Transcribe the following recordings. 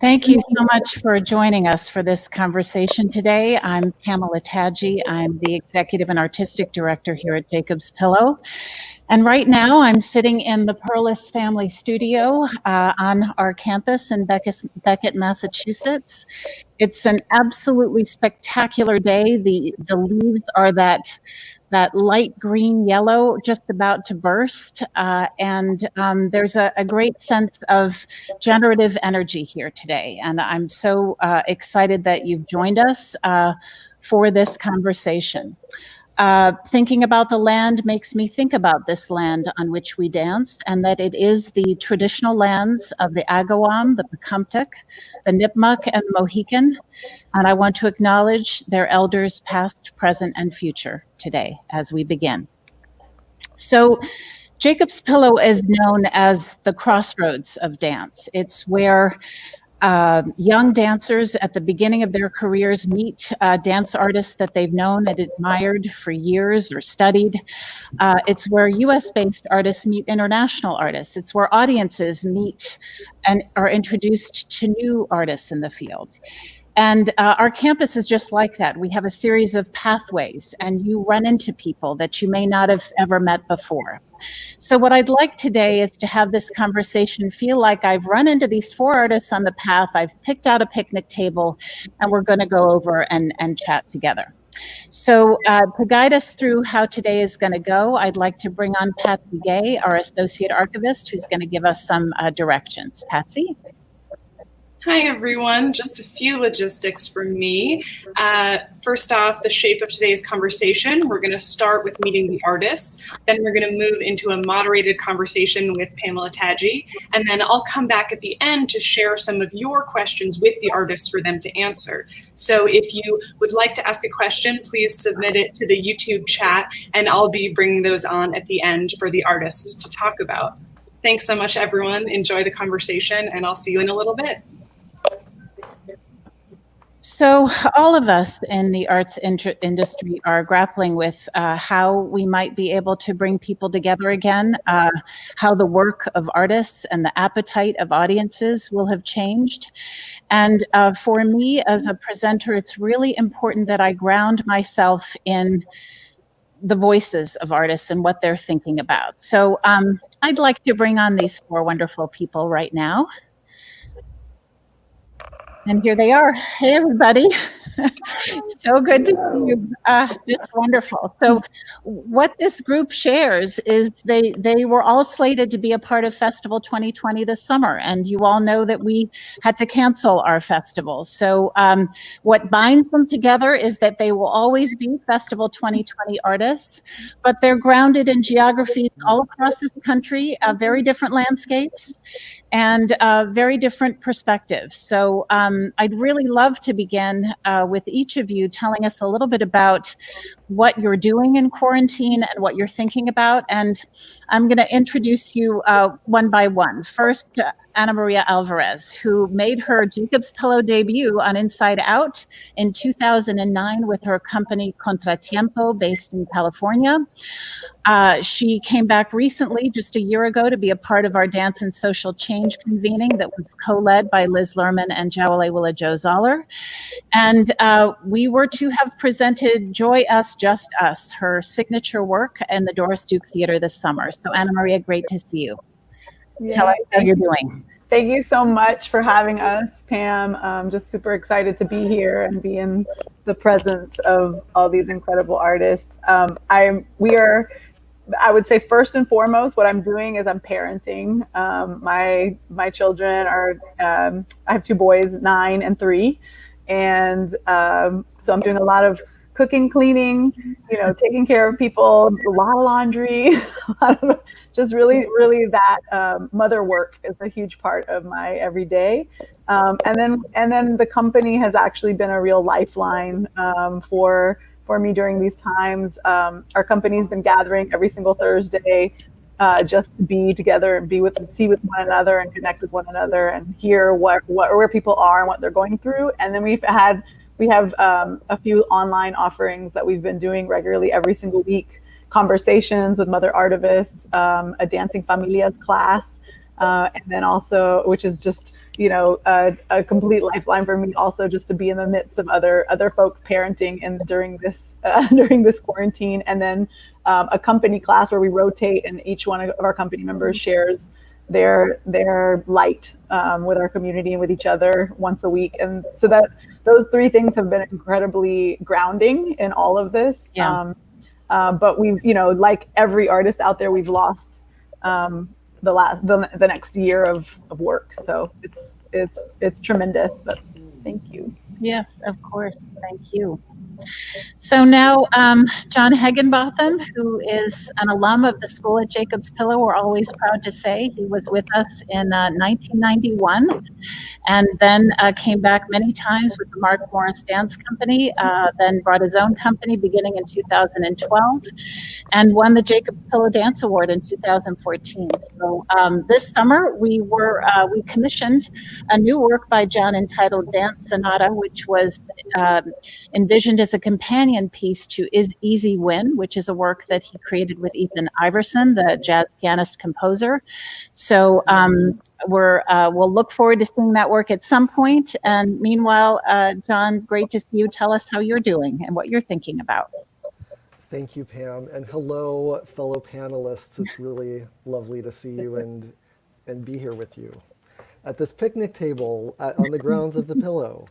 Thank you so much for joining us for this conversation today. I'm Pamela Tatge. I'm the Executive and Artistic Director here at Jacob's Pillow. And right now I'm sitting in the Perlis Family Studio on our campus in Beckett, Massachusetts. It's an absolutely spectacular day. The leaves are that light green yellow, just about to burst. And there's a great sense of generative energy here today. And I'm so excited that you've joined us for this conversation. Thinking about the land makes me think about this land on which we dance, and that it is the traditional lands of the Agawam, the Pecumtuck, the Nipmuc, and the Mohican. And I want to acknowledge their elders past, present, and future today as we begin. So Jacob's Pillow is known as the crossroads of dance. It's where young dancers at the beginning of their careers meet dance artists that they've known and admired for years or studied. It's where US-based artists meet international artists. It's where audiences meet and are introduced to new artists in the field. And our campus is just like that. We have a series of pathways, and you run into people that you may not have ever met before. So what I'd like today is to have this conversation feel like I've run into these four artists on the path, I've picked out a picnic table, and we're going to go over and chat together. So to guide us through how today is going to go, I'd like to bring on Patsy Gay, our Associate Archivist, who's going to give us some directions. Patsy? Hi, everyone. Just a few logistics from me. First off, the shape of today's conversation, we're going to start with meeting the artists. Then we're going to move into a moderated conversation with Pamela Tatge. And then I'll come back at the end to share some of your questions with the artists for them to answer. So if you would like to ask a question, please submit it to the YouTube chat, and I'll be bringing those on at the end for the artists to talk about. Thanks so much, everyone. Enjoy the conversation, and I'll see you in a little bit. So all of us in the arts industry are grappling with how we might be able to bring people together again, how the work of artists and the appetite of audiences will have changed. And for me as a presenter, it's really important that I ground myself in the voices of artists and what they're thinking about. So I'd like to bring on these four wonderful people right now. And here they are. Hey, everybody. So good to see you. Just wonderful. So what this group shares is they were all slated to be a part of Festival 2020 this summer. And you all know that we had to cancel our festival. So what binds them together is that they will always be Festival 2020 artists, but they're grounded in geographies all across this country, very different landscapes and very different perspectives. So I'd really love to begin with each of you telling us a little bit about what you're doing in quarantine and what you're thinking about. And I'm going to introduce you one by one. First, Ana Maria Alvarez, who made her Jacob's Pillow debut on Inside Out in 2009 with her company CONTRA-TIEMPO, based in California. She came back recently, just a year ago, to be a part of our Dance and Social Change convening that was co-led by Liz Lerman and Jawole Jo Zoller. And we were to have presented Joy Us, Just Us, her signature work in the Doris Duke Theater this summer. So Ana Maria, great to see you. Yeah, tell us how you're doing. Thank you so much for having us, Pam. I'm just super excited to be here and be in the presence of all these incredible artists. We are I would say first and foremost, what I'm doing is I'm parenting. My children are, I have two boys, 9 and 3. And so I'm doing a lot of cooking, cleaning, taking care of people, a lot of laundry, a lot of just really that mother work is a huge part of my everyday. And then the company has actually been a real lifeline for me during these times. Our company's been gathering every single Thursday just to be together and see with one another and connect with one another and hear where people are and what they're going through. And then we have a few online offerings that we've been doing regularly every single week. Conversations with mother artivists, a dancing familias class, and then also, which is just a complete lifeline for me, also just to be in the midst of other folks parenting and during this quarantine. And then a company class where we rotate, and each one of our company members shares their light with our community and with each other once a week. And so that those three things have been incredibly grounding in all of this. Yeah. But we've, like every artist out there, we've lost the next year of work. So it's tremendous. But thank you. Yes, of course. Thank you. So now, John Heginbotham, who is an alum of the school at Jacob's Pillow, we're always proud to say he was with us in 1991, and then came back many times with the Mark Morris Dance Company, then brought his own company beginning in 2012, and won the Jacob's Pillow Dance Award in 2014. So this summer we commissioned a new work by John entitled Dance Sonata, which was envisioned as a companion piece to Is Easy Win, which is a work that he created with Ethan Iverson, the jazz pianist composer. So we'll look forward to seeing that work at some point. And meanwhile, John, great to see you. Tell us how you're doing and what you're thinking about. Thank you, Pam, and hello, fellow panelists. It's really lovely to see you and be here with you at this picnic table on the grounds of the Pillow.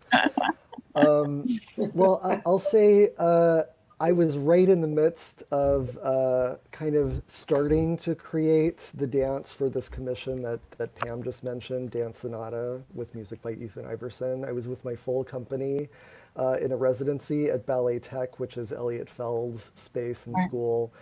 Well, I'll say I was right in the midst of kind of starting to create the dance for this commission that Pam just mentioned, Dance Sonata with music by Ethan Iverson. I was with my full company in a residency at Ballet Tech, which is Elliot Feld's space and school.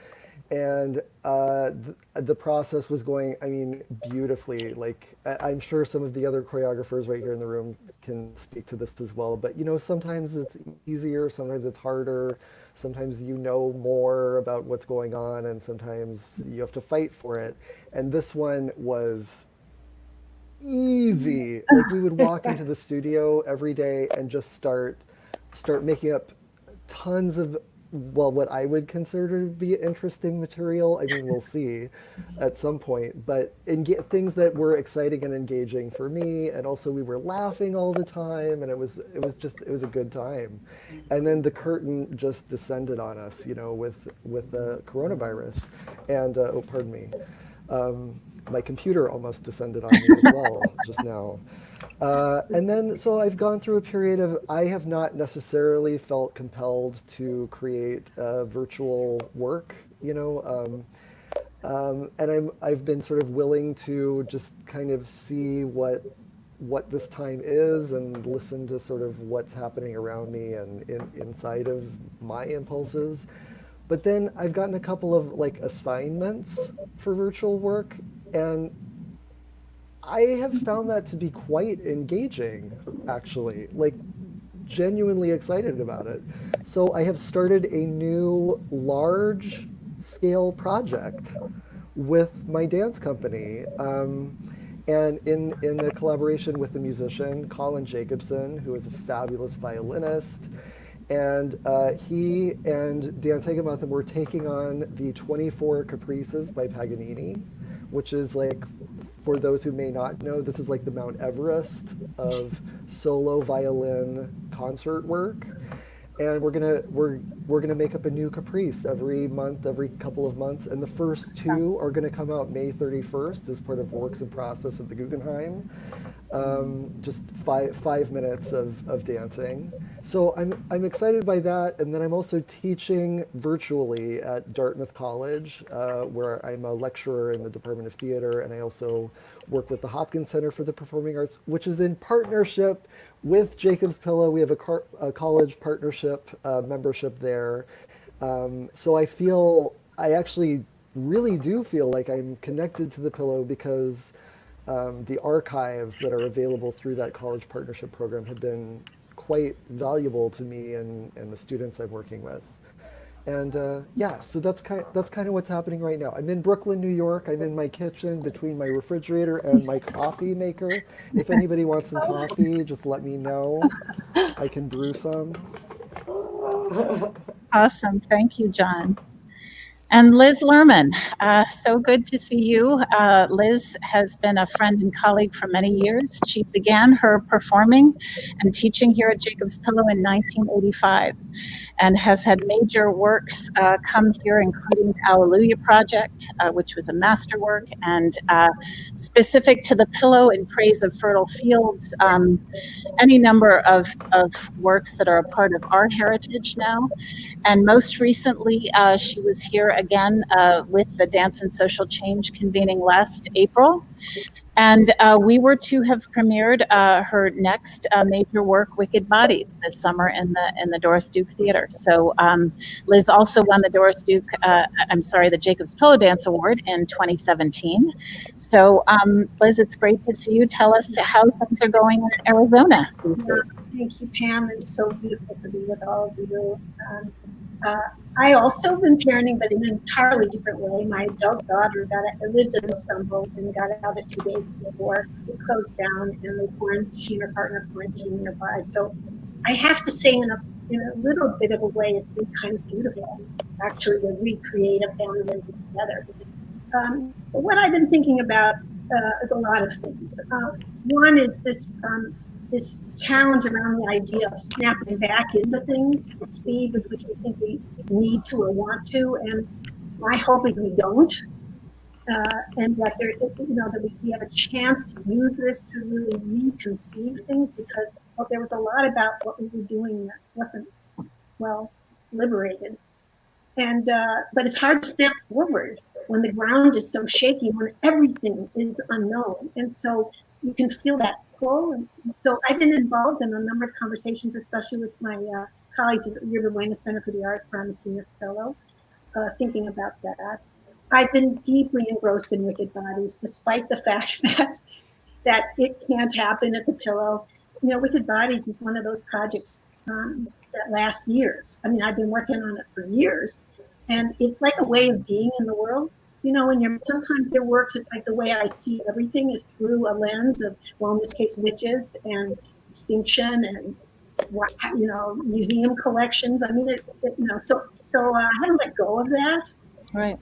And the process was going, I mean, beautifully. Like, I'm sure some of the other choreographers right here in the room can speak to this as well. But, sometimes it's easier, sometimes it's harder. Sometimes you know more about what's going on, and sometimes you have to fight for it. And this one was easy. Like, we would walk into the studio every day and just start making up tons of, well, what I would consider to be interesting material. I mean, we'll see at some point, but get things that were exciting and engaging for me. And also we were laughing all the time, and it was a good time. And then the curtain just descended on us, with the coronavirus. And, oh, pardon me. My computer almost descended on me as well just now. And then, so I've gone through a period of, I have not necessarily felt compelled to create virtual work, and I've been sort of willing to just kind of see what this time is and listen to sort of what's happening around me and inside of my impulses. But then I've gotten a couple of assignments for virtual work, and I have found that to be quite engaging, actually, genuinely excited about it. So I have started a new large scale project with my dance company. And in the collaboration with the musician, Colin Jacobson, who is a fabulous violinist. And he and Dan Heginbotham were taking on the 24 Caprices by Paganini, which is for those who may not know, this is the Mount Everest of solo violin concert work. And we're going to make up a new caprice every month, every couple of months. And the first two are going to come out May 31st as part of Works in Process at the Guggenheim. Just five minutes of dancing. So I'm excited by that. And then I'm also teaching virtually at Dartmouth College, where I'm a lecturer in the Department of Theater. And I also work with the Hopkins Center for the Performing Arts, which is in partnership with Jacob's Pillow. We have a college partnership membership there. So I actually really do feel like I'm connected to the Pillow because the archives that are available through that college partnership program have been quite valuable to me and the students I'm working with. And yeah, so that's kind of what's happening right now. I'm in Brooklyn, New York. I'm in my kitchen between my refrigerator and my coffee maker. If anybody wants some coffee, just let me know. I can brew some. Awesome. Thank you, John. And Liz Lerman, so good to see you. Liz has been a friend and colleague for many years. She began her performing and teaching here at Jacob's Pillow in 1985 and has had major works come here, including the Alleluia Project, which was a masterwork, and specific to the Pillow in Praise of Fertile Fields, any number of works that are a part of our heritage now. And most recently, she was here again with the Dance and Social Change convening last April. And we were to have premiered her next major work, Wicked Bodies, this summer in the Doris Duke Theater. So Liz also won the the Jacob's Pillow Dance Award in 2017. So Liz, it's great to see you. Tell us how things are going in Arizona these days. Thank you, Pam. It's so beautiful to be with all of you. I also have been parenting, but in an entirely different way. My adult daughter lives in Istanbul and got out a few days before it closed down, and she and her partner quarantined nearby. So I have to say, in a little bit of a way, it's been kind of beautiful, actually, to recreate a family living together. But what I've been thinking about is a lot of things. One is this challenge around the idea of snapping back into things, the speed with which we think we need to or want to, and my hope is we don't, and that that we have a chance to use this to really reconceive things, because there was a lot about what we were doing that wasn't well liberated, and but it's hard to snap forward when the ground is so shaky, when everything is unknown, and so you can feel that pull. And so I've been involved in a number of conversations, especially with my colleagues at the Yerba Buena Center for the Arts, where I'm a senior fellow, thinking about that. I've been deeply engrossed in Wicked Bodies, despite the fact that it can't happen at the Pillow. Wicked Bodies is one of those projects that lasts years. I mean, I've been working on it for years, and it's like a way of being in the world. When sometimes their works, it's like the way I see everything is through a lens of, well, in this case, witches and extinction and, museum collections. I mean, so I haven't let go of that. Right.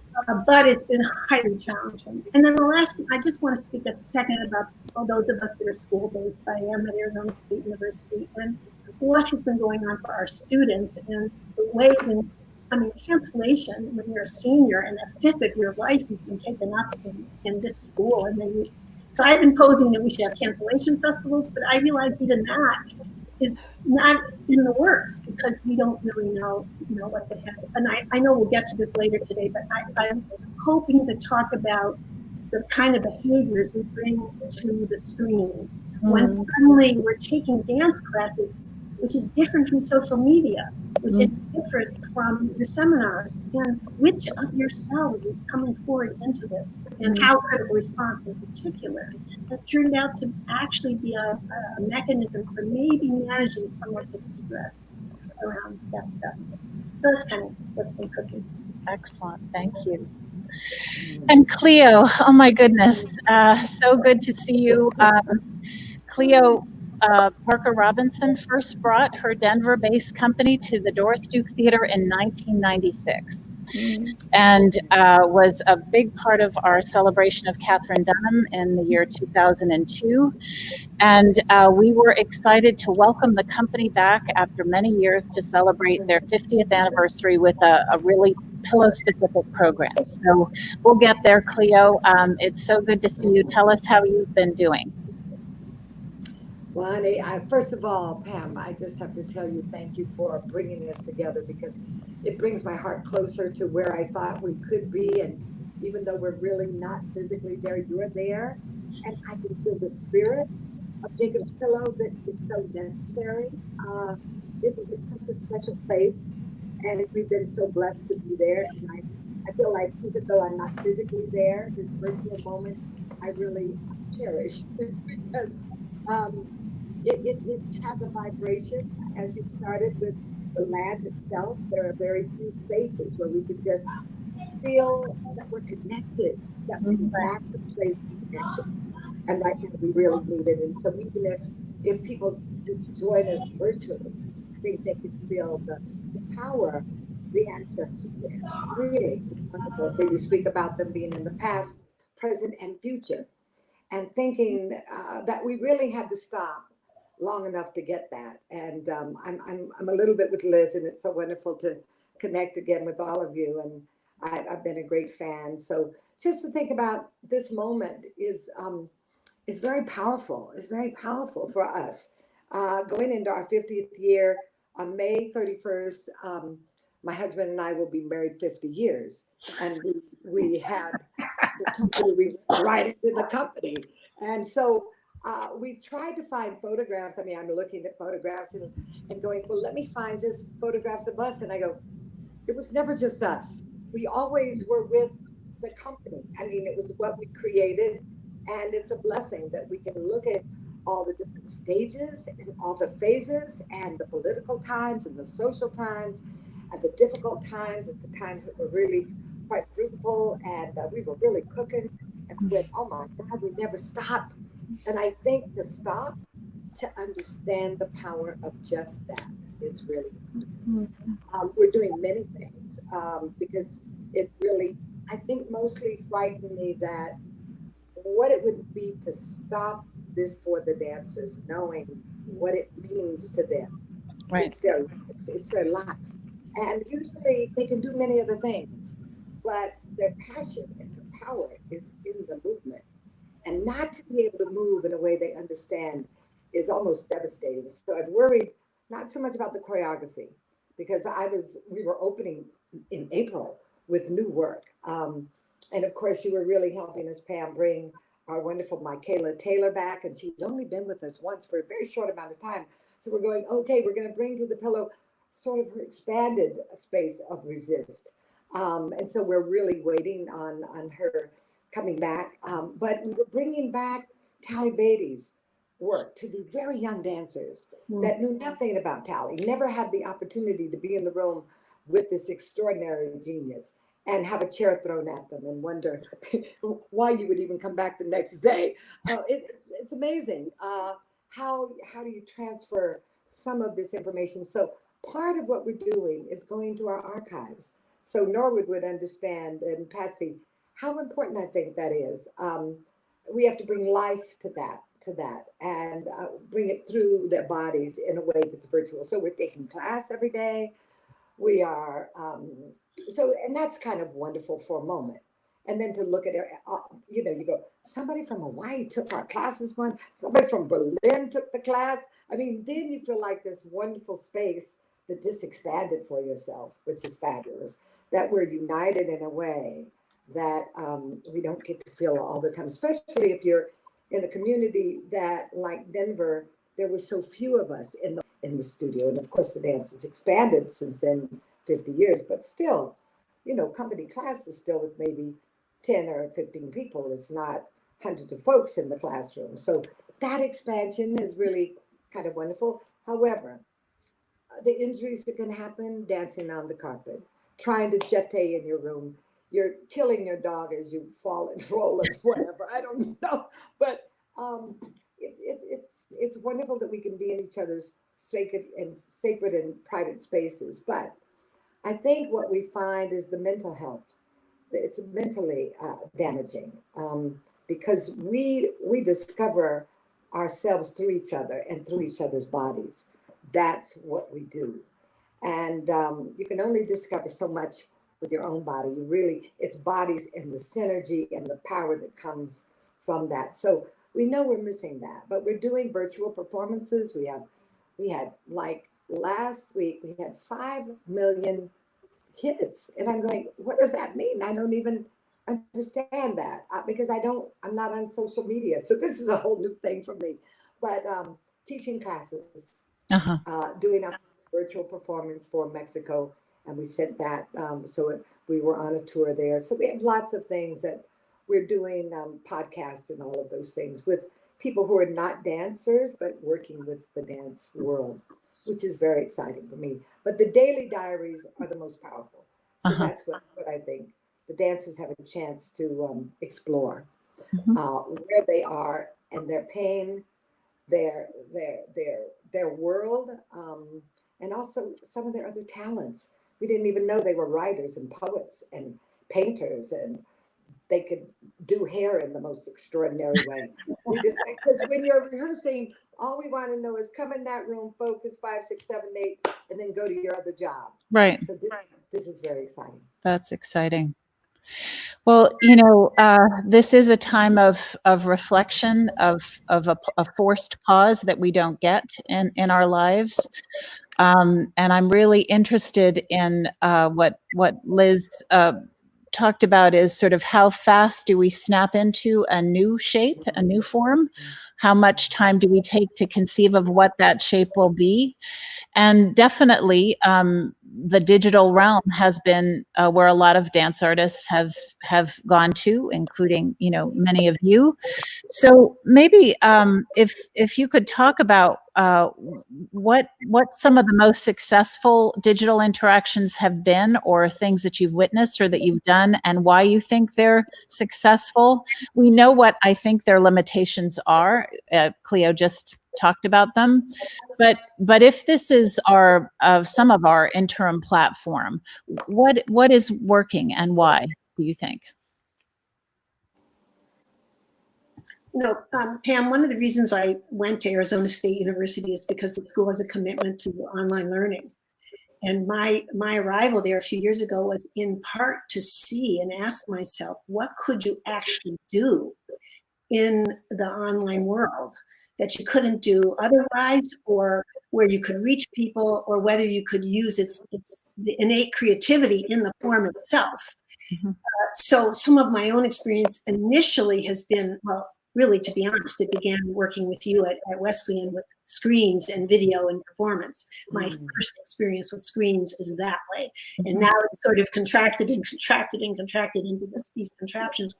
But it's been highly challenging. And then the last thing, I just want to speak a second about all those of us that are school-based. I am at Arizona State University, and what has been going on for our students and the ways in, cancellation when you're a senior and a fifth of your life has been taken up in this school. And then so I've been posing that we should have cancellation festivals, but I realize even that is not in the works because we don't really know, what's ahead. And I know we'll get to this later today, but I'm hoping to talk about the kind of behaviors we bring to the screen when suddenly we're taking dance classes, which is different from social media, which is different from your seminars, and which of yourselves is coming forward into this, and how critical response in particular has turned out to actually be a mechanism for maybe managing some of the stress around that stuff. So that's kind of what's been cooking. Excellent, thank you. And Cleo, oh my goodness, so good to see you. Cleo Parker Robinson first brought her Denver-based company to the Doris Duke Theater in 1996. and was a big part of our celebration of Catherine Dunham in the year 2002. And we were excited to welcome the company back after many years to celebrate their 50th anniversary with a really pillow-specific program. So we'll get there, Cleo. It's so good to see you. Tell us how you've been doing. Well, honey, first of all, Pam, I just have to tell you thank you for bringing us together, because it brings my heart closer to where I thought we could be. And even though we're really not physically there, you're there. And I can feel the spirit of Jacob's Pillow that is so necessary. It's such a special place. And we've been so blessed to be there. And I feel like even though I'm not physically there, this virtual moment, I really cherish because it has a vibration. As you started with the land itself, there are very few spaces where we can just feel that we're connected, that that's a place of connection. And right now we really need it. And so even if people just join us virtually, I think they can feel the power the ancestors there. Really, it's wonderful. You speak about them being in the past, present, and future, and thinking that we really had to stop long enough to get that. And I'm a little bit with Liz, and it's so wonderful to connect again with all of you. And I've been a great fan. So just to think about this moment is very powerful. It's very powerful for us. Going into our 50th year on May 31st, my husband and I will be married 50 years. And we had the company, we right into the company. And so we tried to find photographs. I mean, I'm looking at photographs and going, well, let me find just photographs of us. And I go, it was never just us. We always were with the company. I mean, it was what we created. And it's a blessing that we can look at all the different stages and all the phases and the political times and the social times and the difficult times and the times that were really quite fruitful, and we were really cooking, and we went, oh my God, we never stopped. And I think to stop, to understand the power of just that is really we're doing many things because it really, I think, mostly frightened me that what it would be to stop this for the dancers, knowing what it means to them. Right. It's their life. And usually they can do many other things, but their passion and their power is in the movement. And not to be able to move in a way they understand is almost devastating. So I've worried not so much about the choreography, because we were opening in April with new work. And of course, you were really helping us, Pam, bring our wonderful Michaela Taylor back. And she'd only been with us once for a very short amount of time. So we're going, okay, we're going to bring to the pillow sort of her expanded space of resist. And so we're really waiting on her coming back. But we're bringing back Tally Beatty's work to the very young dancers that knew nothing about Tally, never had the opportunity to be in the room with this extraordinary genius and have a chair thrown at them and wonder why you would even come back the next day. It's amazing. How do you transfer some of this information? So part of what we're doing is going to our archives. So Norwood would understand, and Patsy, how important I think that is. We have to bring life to that, and bring it through their bodies in a way that's virtual. So we're taking class every day. We are, and that's kind of wonderful for a moment. And then to look at it, you go, somebody from Hawaii took our classes one, somebody from Berlin took the class. I mean, then you feel like this wonderful space that just expanded for yourself, which is fabulous. That we're united in a way that we don't get to feel all the time, especially if you're in a community that, like Denver, there were so few of us in the studio. And of course, the dance has expanded since then, 50 years, but still, company class is still with maybe 10 or 15 people. It's not hundreds of folks in the classroom. So that expansion is really kind of wonderful. However, the injuries that can happen dancing on the carpet, trying to jeté in your room, you're killing your dog as you fall and roll and whatever. I don't know, but it's wonderful that we can be in each other's sacred and private spaces. But I think what we find is the mental health. It's mentally damaging because we discover ourselves through each other and through each other's bodies. That's what we do. And you can only discover so much with your own body. You really, it's bodies and the synergy and the power that comes from that. So we know we're missing that, but we're doing virtual performances. We had like last week, we had 5 million hits. And I'm going, what does that mean? I don't even understand that because I'm not on social media. So this is a whole new thing for me. But teaching classes, doing a virtual performance for Mexico. And we sent that. We were on a tour there. So we have lots of things that we're doing, podcasts and all of those things with people who are not dancers, but working with the dance world, which is very exciting for me. But the daily diaries are the most powerful. So that's what I think. The dancers have a chance to explore where they are and their pain, their world, and also some of their other talents. We didn't even know they were writers and poets and painters, and they could do hair in the most extraordinary way. We just, because when you're rehearsing, all we want to know is come in that room, focus 5, 6, 7, 8, and then go to your other job. Right. So this is very exciting. That's exciting. Well, this is a time of reflection, of a forced pause that we don't get in our lives. And I'm really interested in what Liz talked about is sort of how fast do we snap into a new shape, a new form? How much time do we take to conceive of what that shape will be? And definitely, the digital realm has been where a lot of dance artists have gone to, including many of you. So maybe if you could talk about what some of the most successful digital interactions have been, or things that you've witnessed or that you've done, and why you think they're successful. We know what I think their limitations are. Cleo just talked about them. But if this is some of our interim platform, what is working and why, do you think? Pam, one of the reasons I went to Arizona State University is because the school has a commitment to online learning. And my arrival there a few years ago was in part to see and ask myself, what could you actually do in the online world that you couldn't do otherwise, or where you could reach people, or whether you could use the innate creativity in the form itself. So some of my own experience initially has been, well, really, to be honest, it began working with you at Wesleyan with screens and video and performance. My first experience with screens is that way. And now it's sort of contracted and contracted and contracted into these contraptions.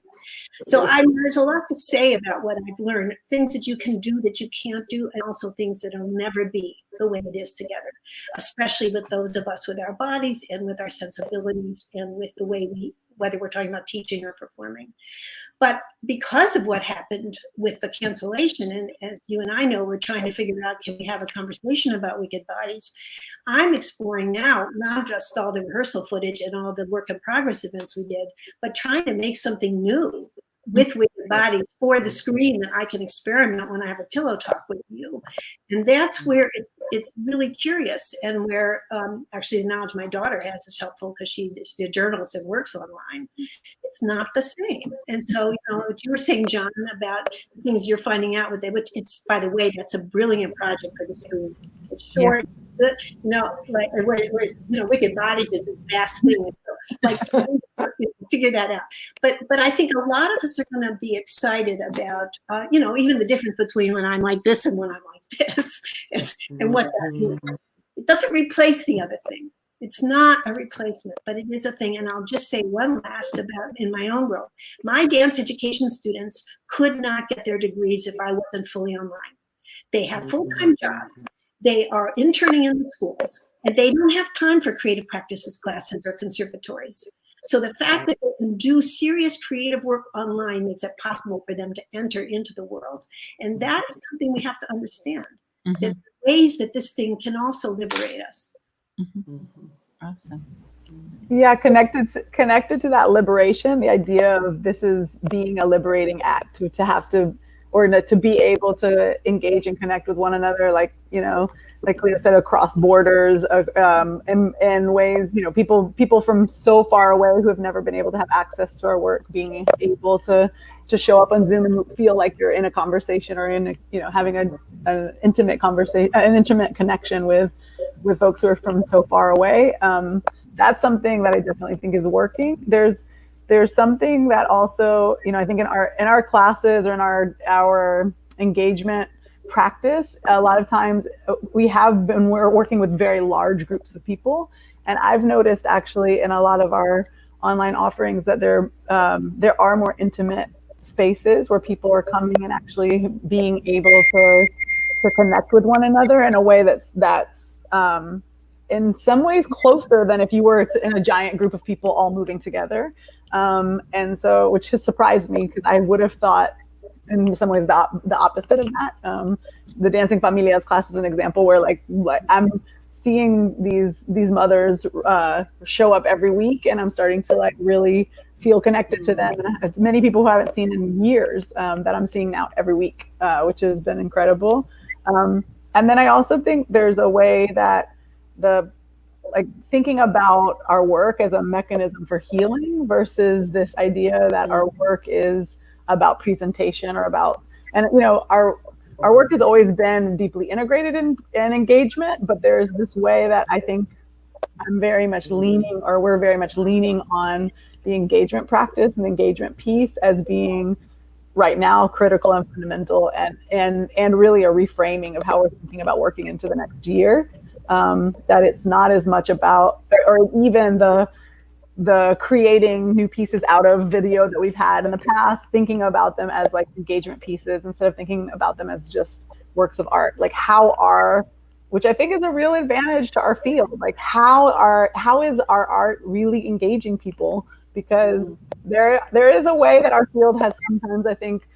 So there's a lot to say about what I've learned, things that you can do that you can't do, and also things that will never be the way it is together, especially with those of us with our bodies and with our sensibilities and with the way whether we're talking about teaching or performing. But because of what happened with the cancellation, and as you and I know, we're trying to figure out, can we have a conversation about Wicked Bodies? I'm exploring now, not just all the rehearsal footage and all the work in progress events we did, but trying to make something new with Wicked Bodies for the screen that I can experiment when I have a pillow talk with you. And that's where it's really curious, and where actually the knowledge my daughter has is helpful, because she's a journalist and works online. It's not the same. And so, what you were saying, John, about things you're finding out with it, which it's, by the way, that's a brilliant project for the screen. It's short. Yeah. Whereas Wicked Bodies is this vast thing. Like, figure that out. But I think a lot of us are going to be excited about, even the difference between when I'm like this and when I'm like this, and what that means. It doesn't replace the other thing. It's not a replacement, but it is a thing. And I'll just say one last about in my own world. My dance education students could not get their degrees if I wasn't fully online. They have full-time jobs. They are interning in the schools, and they don't have time for creative practices classes or conservatories. So the fact that they can do serious creative work online makes it possible for them to enter into the world. And that is something we have to understand. That ways that this thing can also liberate us. Awesome. Yeah, connected to that liberation, the idea of this is being a liberating act to have to, or to be able to engage and connect with one another, like, like Cleo said, across borders, in ways, people from so far away who have never been able to have access to our work, being able to show up on Zoom and feel like you're in a conversation, or in having an intimate conversation, an intimate connection with folks who are from so far away. That's something that I definitely think is working. There's something that also, I think in our classes, or in our engagement practice, a lot of times we're working with very large groups of people, and I've noticed actually in a lot of our online offerings that there are more intimate spaces where people are coming and actually being able to connect with one another in a way that's in some ways closer than if you were in a giant group of people all moving together. And so, which has surprised me, because I would have thought in some ways the opposite of that. The Dancing Familias class is an example where like I'm seeing these mothers show up every week, and I'm starting to like really feel connected to them. And many people who I haven't seen in years that I'm seeing now every week, which has been incredible. And then I also think there's a way that thinking about our work as a mechanism for healing versus this idea that our work is about presentation, or about, and our work has always been deeply integrated in engagement, but there's this way that I think we're very much leaning on the engagement practice and the engagement piece as being right now critical and fundamental, and really a reframing of how we're thinking about working into the next year. That it's not as much about, or even the creating new pieces out of video that we've had in the past, thinking about them as like engagement pieces instead of thinking about them as just works of art. Like which I think is a real advantage to our field. Like how is our art really engaging people? Because there is a way that our field has sometimes, I think,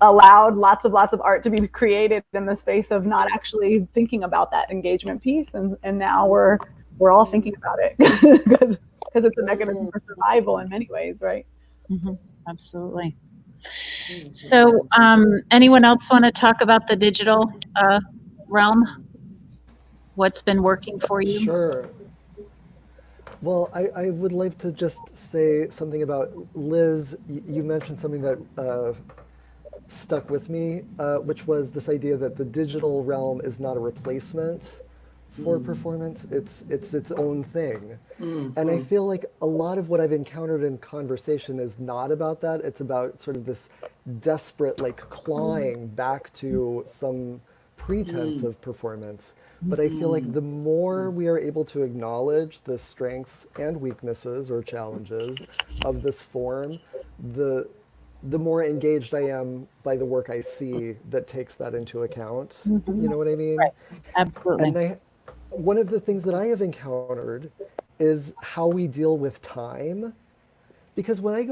allowed lots of art to be created in the space of not actually thinking about that engagement piece. And now we're all thinking about it because it's a mechanism for survival in many ways, right? Mm-hmm. Absolutely. So anyone else want to talk about the digital realm? What's been working for you? Sure. Well, I would like to just say something about Liz. You mentioned something that stuck with me, which was this idea that the digital realm is not a replacement for performance. It's its own thing. And I feel like a lot of what I've encountered in conversation is not about that. It's about sort of this desperate like clawing back to some pretense of performance. But I feel like the more we are able to acknowledge the strengths and weaknesses or challenges of this form, the more engaged I am by the work I see that takes that into account. You know what I mean? Right. Absolutely. And one of the things that I have encountered is how we deal with time. Because when I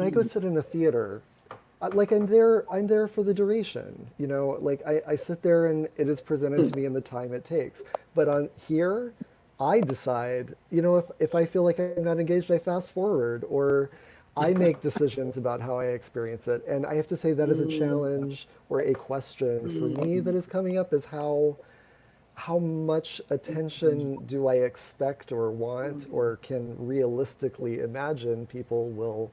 go sit in a theater, like I'm there for the duration, like I sit there and it is presented to me in the time it takes. But on here, I decide, if I feel like I'm not engaged, I fast forward, or I make decisions about how I experience it. And I have to say that is a challenge or a question for me that is coming up, is how much attention do I expect or want or can realistically imagine people will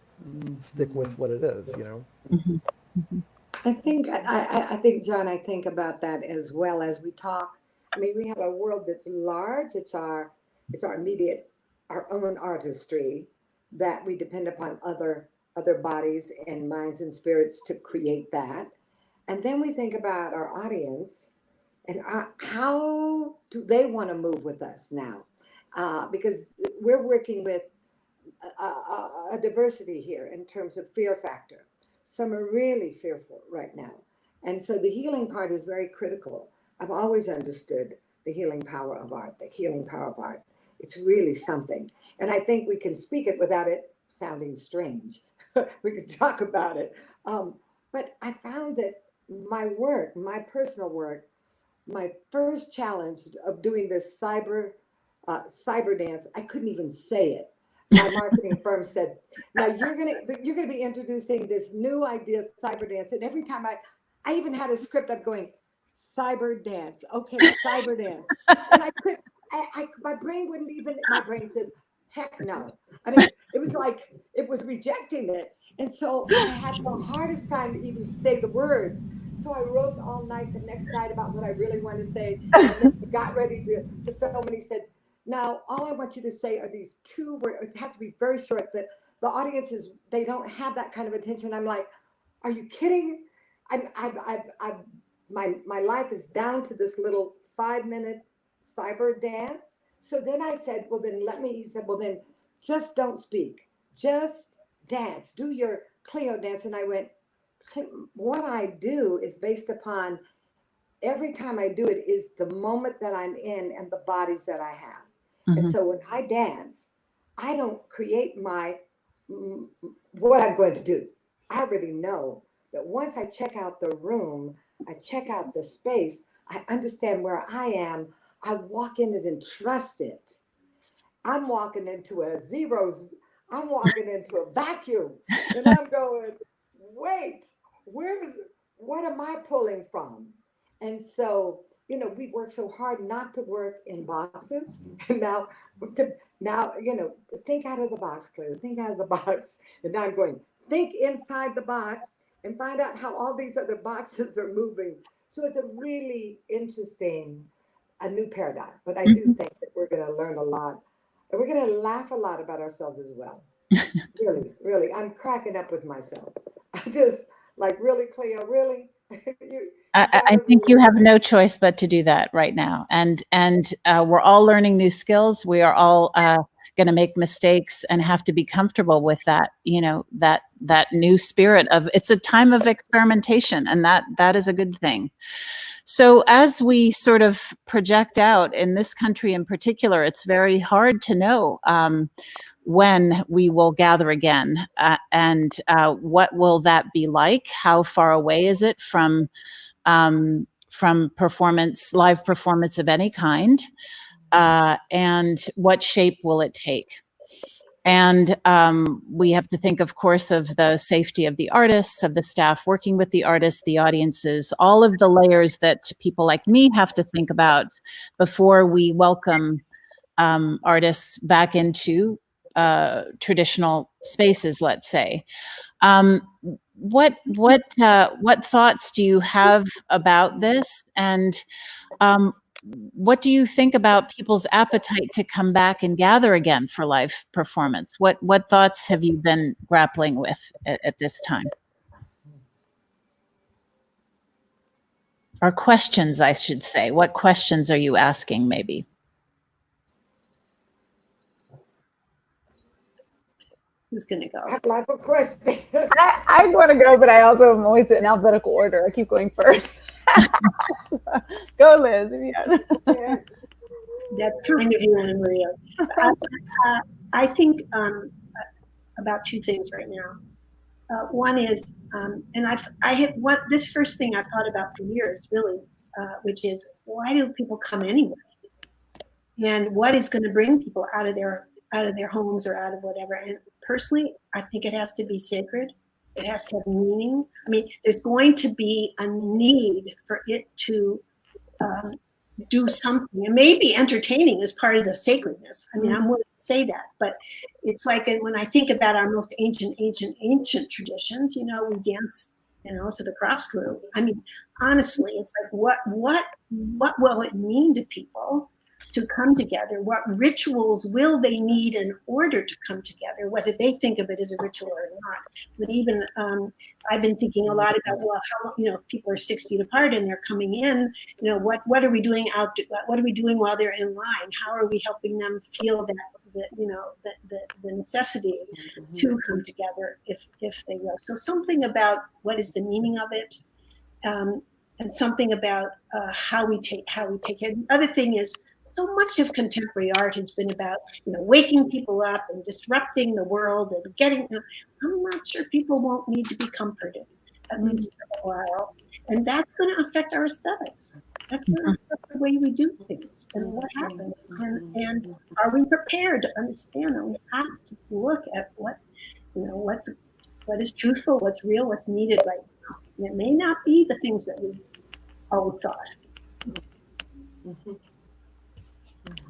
stick with what it is, I think, John, I think about that as well as we talk. I mean, we have a world that's large. It's our immediate, our own artistry that we depend upon other bodies and minds and spirits to create that. And then we think about our audience and how do they want to move with us now? Because we're working with a diversity here in terms of fear factor. Some are really fearful right now. And so the healing part is very critical. I've always understood the healing power of art, the healing power of art. It's really something. And I think we can speak it without it sounding strange. We can talk about it. But I found that my work, my personal work, my first challenge of doing this cyber cyber dance. I couldn't even say it. My marketing firm said, "Now you're gonna be introducing this new idea, cyber dance." And every time I even had a script. I'm going, cyber dance. Okay, cyber dance. And I could, my brain wouldn't even. My brain says, "Heck no." I mean, it was like it was rejecting it. And so I had the hardest time to even say the words. So I wrote all night the next night about what I really wanted to say, and then got ready to film. And he said, "Now all I want you to say are these two words. It has to be very short. That the audiences, they don't have that kind of attention." I'm like, "Are you kidding? My life is down to this little 5-minute cyber dance." So then I said, "Well, then let me." He said, "Well, then just don't speak. Just dance. Do your Cleo dance." And I went, "What I do is based upon every time I do it is the moment that I'm in and the bodies that I have." Mm-hmm. And so when I dance, I don't create what I'm going to do. I already know that once I check out the room, I check out the space, I understand where I am, I walk in it and trust it. I'm walking into I'm walking into a vacuum, and I'm going, wait, what am I pulling from? And so, we've worked so hard not to work in boxes. And now, think out of the box, Cleo, think out of the box. And now I'm going, think inside the box and find out how all these other boxes are moving. So it's a really interesting, a new paradigm. But I do think that we're going to learn a lot. And we're going to laugh a lot about ourselves as well. Really, really. I'm cracking up with myself. I just like, really, Cleo, really? I think you have no choice but to do that right now. And we're all learning new skills. We are all going to make mistakes and have to be comfortable with that, that new spirit of, it's a time of experimentation, and that is a good thing. So as we sort of project out in this country in particular, it's very hard to know when we will gather again, and what will that be like? How far away is it from performance, live performance of any kind, and what shape will it take? And we have to think, of course, of the safety of the artists, of the staff working with the artists, the audiences, all of the layers that people like me have to think about before we welcome artists back into traditional spaces, let's say. What thoughts do you have about this? And what do you think about people's appetite to come back and gather again for live performance? What thoughts have you been grappling with at this time? Or questions, I should say. What questions are you asking, maybe? Who's going to go? I have lots of questions. I want to go, but I also am always in alphabetical order. I keep going first. Go, Liz. Yeah. That's kind of you, Anna Maria. I think about two things right now. One is, and this first thing I've thought about for years, really, which is, why do people come anyway? And what is going to bring people out of their homes or out of whatever? And personally, I think it has to be sacred. It has to have meaning. I mean, there's going to be a need for it to do something. And maybe entertaining is part of the sacredness. I mean, I'm willing to say that. But it's like when I think about our most ancient traditions, we dance, to the cross crew. I mean, honestly, it's like, what will it mean to people to come together? What rituals will they need in order to come together, whether they think of it as a ritual or not? But even I've been thinking a lot about, well, how, if people are 6 feet apart and they're coming in, what are we doing what are we doing while they're in line? How are we helping them feel that the necessity to come together if they will? So something about what is the meaning of it, and something about how we take it. The other thing is, so much of contemporary art has been about, waking people up and disrupting the world and getting. I'm not sure people won't need to be comforted, at least for a while, and that's going to affect our aesthetics. That's going to affect the way we do things and what happened? And are we prepared to understand that we have to look at what is truthful, what's real, what's needed right now. And it may not be the things that we always thought.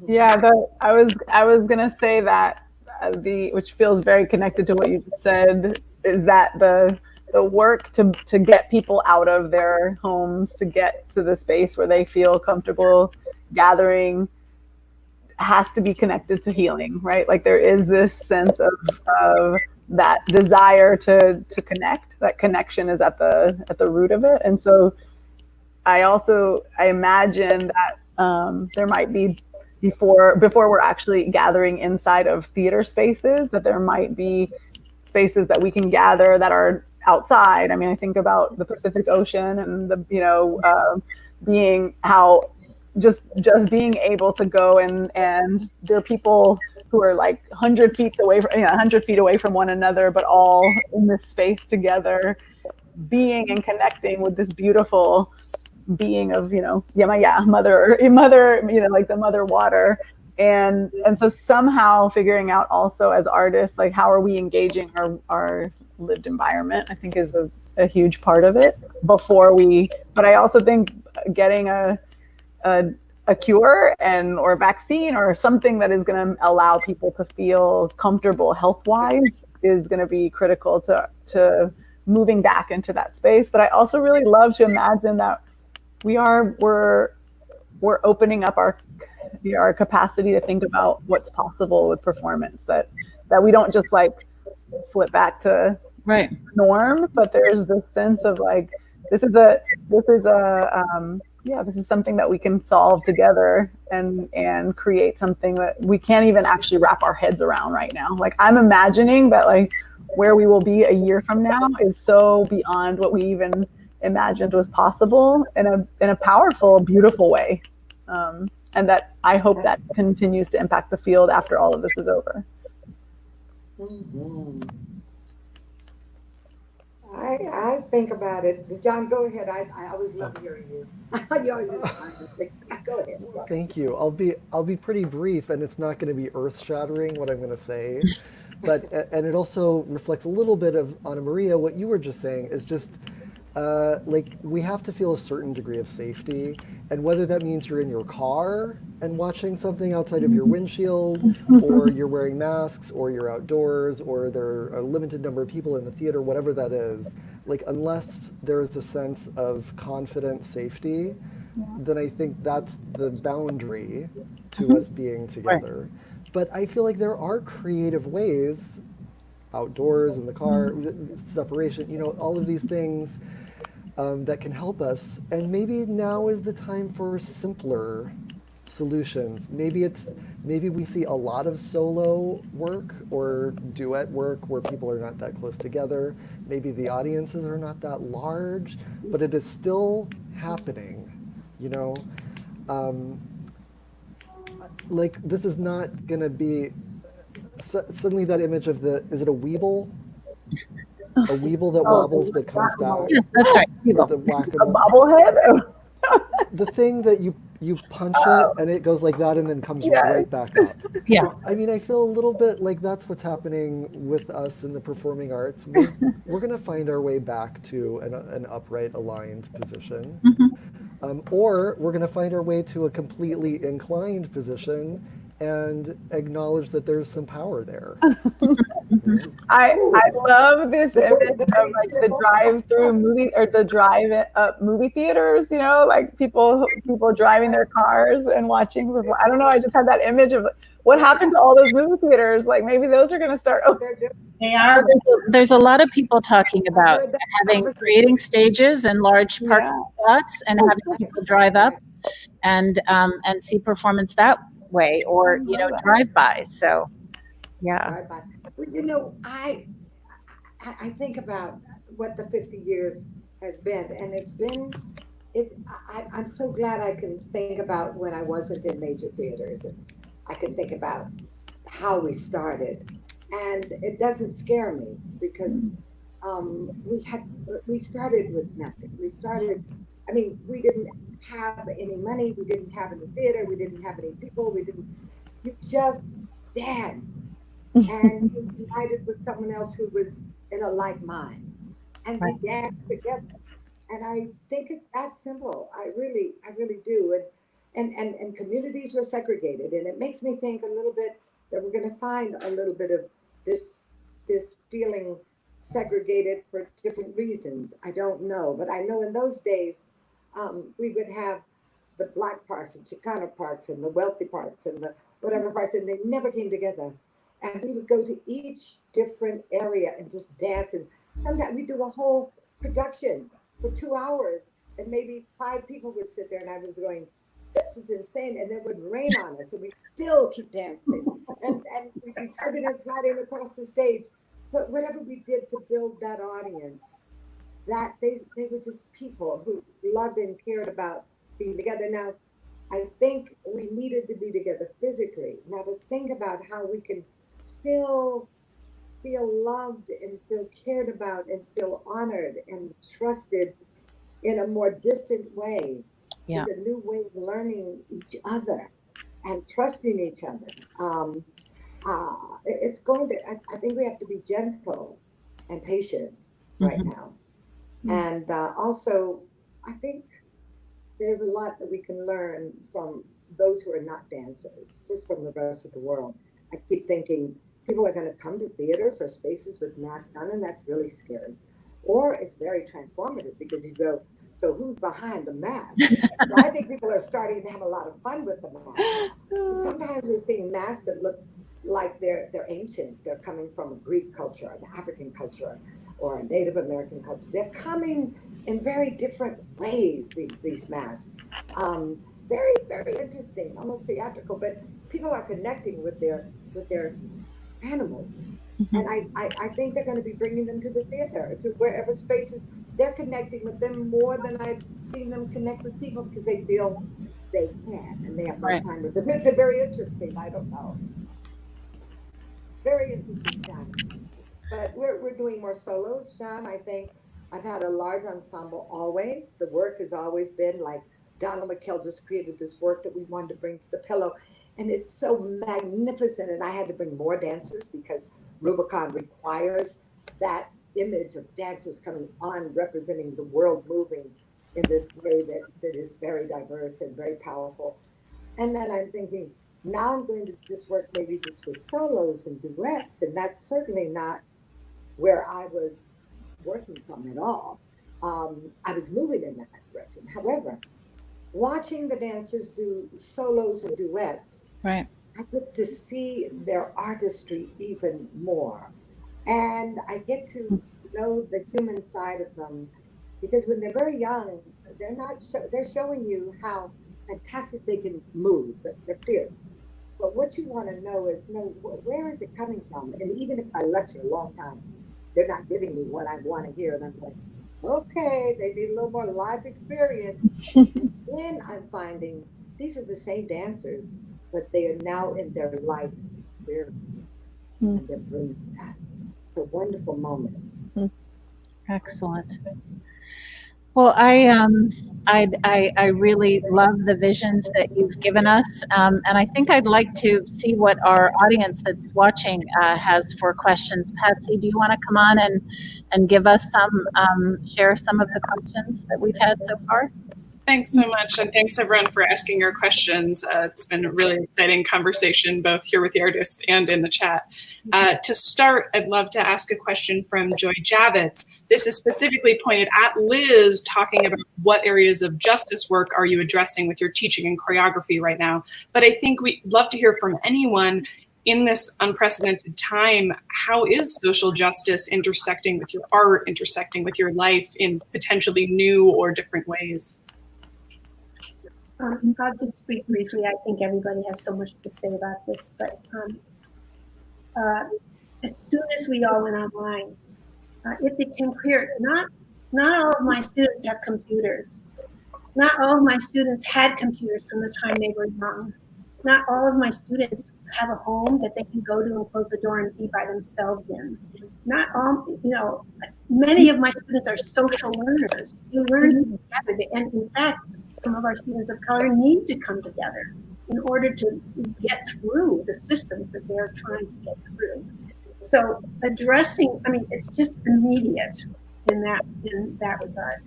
Yeah, I was gonna say that which feels very connected to what you just said, is that the work to get people out of their homes, to get to the space where they feel comfortable gathering, has to be connected to healing, right? Like there is this sense of that desire to connect. That connection is at the root of it, and so I imagine that there might be, before we're actually gathering inside of theater spaces, that there might be spaces that we can gather that are outside. I mean, I think about the Pacific Ocean and being how just being able to go and there are people who are like 100 feet away from one another, but all in this space together, being and connecting with this beautiful being of mother, like the mother water, and so somehow figuring out also as artists, like how are we engaging our lived environment, I think is a huge part of it but I also think getting a cure or vaccine or something that is going to allow people to feel comfortable health-wise is going to be critical to moving back into that space. But I also really love to imagine that we're opening up our capacity to think about what's possible with performance, that we don't just like flip back to norm, but there's this sense of like this is something that we can solve together and create something that we can't even actually wrap our heads around right now. Like I'm imagining that like where we will be a year from now is so beyond what we even imagined was possible in a powerful, beautiful way. And that I hope that continues to impact the field after all of this is over. Mm-hmm. I think about it. John, go ahead. I always love hearing you. You always go ahead. Thank you. I'll be pretty brief, and it's not going to be earth-shattering what I'm going to say, but and it also reflects a little bit of Anna Maria. What you were just saying is just like we have to feel a certain degree of safety, and whether that means you're in your car and watching something outside of your windshield, or you're wearing masks, or you're outdoors, or there are a limited number of people in the theater, whatever that is, like unless there is a sense of confident safety, then I think that's the boundary to us being together. But I feel like there are creative ways, outdoors, in the car, separation, all of these things that can help us. And maybe now is the time for simpler solutions. Maybe we see a lot of solo work or duet work where people are not that close together. Maybe the audiences are not that large, but it is still happening, like this is not gonna be suddenly that image of is it a Weeble? A Weeble that wobbles but comes back. Yes, that's right. Or the A whack-a-mole. bobblehead. The thing that you punch it and it goes like that and then comes right back up. Yeah. I mean, I feel a little bit like that's what's happening with us in the performing arts. We're going to find our way back to an upright, aligned position. Or we're going to find our way to a completely inclined position and acknowledge that there's some power there. I love this image of like the drive-through movie or the drive-up movie theaters, like people driving their cars and watching. I don't know. I just had that image of what happened to all those movie theaters. Like maybe those are going to start. Oh, They are. There's a lot of people talking about creating stages and large parking lots and having people drive up and see performance that way, or drive by. So yeah. Well, I think about what the 50 years has been, and I'm so glad I can think about when I wasn't in major theaters, and I can think about how we started, and it doesn't scare me because we started with nothing. We started I mean, we didn't have any money, we didn't have any theater, we didn't have any people, you just danced and you united with someone else who was in a like mind and we danced together. And I think it's that simple. I really do. And communities were segregated, and it makes me think a little bit that we're going to find a little bit of this this feeling segregated for different reasons. I don't know, but I know in those days we would have the black parts and Chicano parts and the wealthy parts and the whatever parts, and they never came together. And we would go to each different area and just dance. And sometimes we do a whole production for 2 hours, and maybe 5 people would sit there, and I was going, "This is insane!" And it would rain on us, and we still keep dancing, and we'd be slipping and sliding across the stage. But whatever we did to build that audience, that they were just people who loved and cared about being together. Now, I think we needed to be together physically. Now, to think about how we can still feel loved and feel cared about and feel honored and trusted in a more distant way is a new way of learning each other and trusting each other. It's going to, I think we have to be gentle and patient right now. And also, I think there's a lot that we can learn from those who are not dancers, just from the rest of the world. I keep thinking people are going to come to theaters or spaces with masks on, and that's really scary. Or it's very transformative because you go, so who's behind the mask? So I think people are starting to have a lot of fun with the mask. And sometimes we're seeing masks that look like they're ancient. They're coming from a Greek culture, an African culture, or a Native American culture. They're coming in very different ways, these masks. Very, very interesting, almost theatrical, but people are connecting with their animals. And I think they're going to be bringing them to the theater, to wherever spaces. They're connecting with them more than I've seen them connect with people because they feel they can and they have more time with them. It's a very interesting, I don't know, very interesting time. But we're doing more solos, Sean. I think I've had a large ensemble always. The work has always been like Donald McKell just created this work that we wanted to bring to the pillow. And it's so magnificent. And I had to bring more dancers because Rubicon requires that image of dancers coming on representing the world moving in this way that is very diverse and very powerful. And then I'm thinking, now I'm going to just work maybe just with solos and duets. And that's certainly not where I was working from at all. I was moving in that direction. However, watching the dancers do solos and duets, I get to see their artistry even more. And I get to know the human side of them because when they're very young, they're showing you how fantastic they can move, but they're fierce. But what you want to know is, where is it coming from? And even if I lecture a long time, they're not giving me what I want to hear. And I'm like, okay, they need a little more live experience. Then I'm finding these are the same dancers, but they are now in their life experience. And they're bringing that. It's a wonderful moment. Excellent. Well, I really love the visions that you've given us, and I think I'd like to see what our audience that's watching has for questions. Patsy, do you want to come on and give us share some of the questions that we've had so far? Thanks so much, and thanks everyone for asking your questions. It's been a really exciting conversation, both here with the artists and in the chat. To start, I'd love to ask a question from Joy Javits. This is specifically pointed at Liz, talking about what areas of justice work are you addressing with your teaching and choreography right now. But I think we'd love to hear from anyone in this unprecedented time. How is social justice intersecting with your art, intersecting with your life in potentially new or different ways? I'll just speak briefly. I think everybody has so much to say about this, but as soon as we all went online, it became clear not all of my students have computers. Not all of my students had computers from the time they were young. not all of my students have a home that they can go to and close the door and be by themselves in. Not all, many of my students are social learners. They learn together. And in fact, some of our students of color need to come together in order to get through the systems that they're trying to get through. So addressing, it's just immediate in that regard.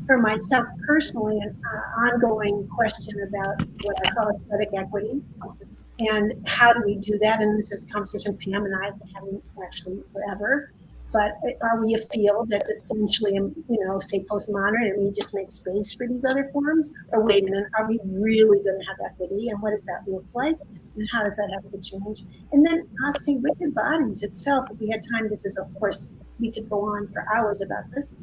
For myself personally, an ongoing question about what I call aesthetic equity, and how do we do that? And this is a conversation Pam and I have been having actually forever. But are we a field that's essentially, say postmodern, and we just make space for these other forms? Or wait a minute, are we really going to have equity? And what does that look like? And how does that have to change? And then I'll say wicked bodies itself. If we had time, this is, of course, we could go on for hours about this.